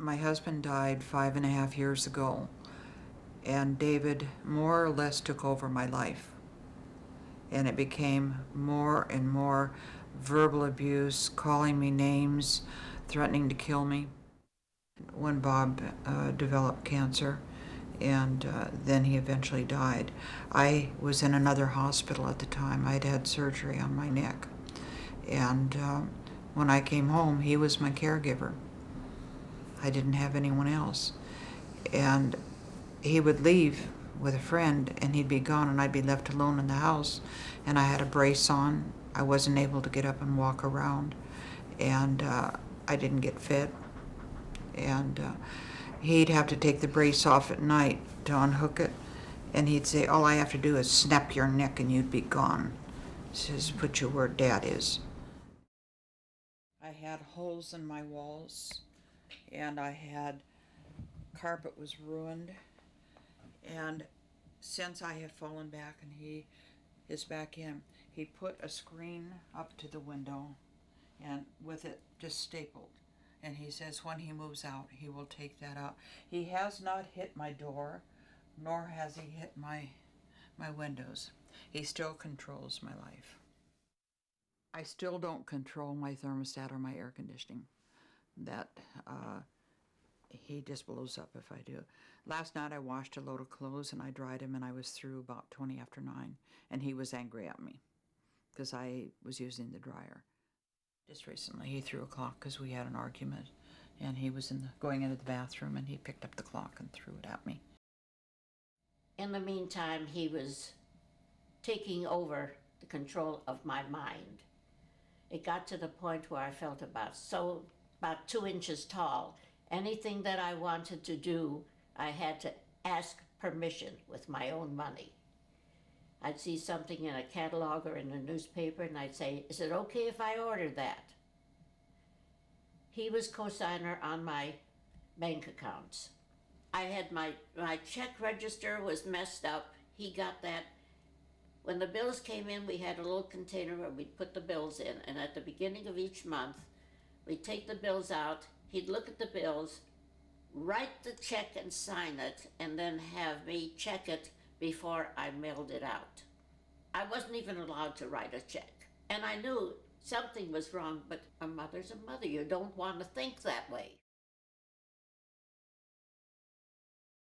My husband died 5.5 years ago, and David more or less took over my life. And it became more and more verbal abuse, calling me names, threatening to kill me. When Bob developed cancer, and then he eventually died, I was in another hospital at the time. I'd had surgery on my neck. And when I came home, he was my caregiver. I didn't have anyone else. And he would leave with a friend and he'd be gone and I'd be left alone in the house. And I had a brace on. I wasn't able to get up and walk around. And I didn't get fed. And he'd have to take the brace off at night to unhook it. And he'd say, all I have to do is snap your neck and you'd be gone. He says, put you where Dad is. I had holes in my walls, and I had carpet was ruined. And since I have fallen back and he is back in, he put a screen up to the window and with it just stapled. And he says when he moves out, he will take that out. He has not hit my door, nor has he hit my windows. He still controls my life. I still don't control my thermostat or my air conditioning. That he just blows up if I do. Last night I washed a load of clothes and I dried them and I was through about 20 after 9 and he was angry at me because I was using the dryer. Just recently he threw a clock because we had an argument and he was going into the bathroom and he picked up the clock and threw it at me. In the meantime, he was taking over the control of my mind. It got to the point where I felt about 2 inches tall. Anything that I wanted to do, I had to ask permission with my own money. I'd see something in a catalog or in a newspaper and I'd say, is it okay if I order that? He was co-signer on my bank accounts. I had my check register was messed up. He got that. When the bills came in, we had a little container where we'd put the bills in, and at the beginning of each month, we'd take the bills out, he'd look at the bills, write the check and sign it, and then have me check it before I mailed it out. I wasn't even allowed to write a check. And I knew something was wrong, but a mother's a mother. You don't want to think that way.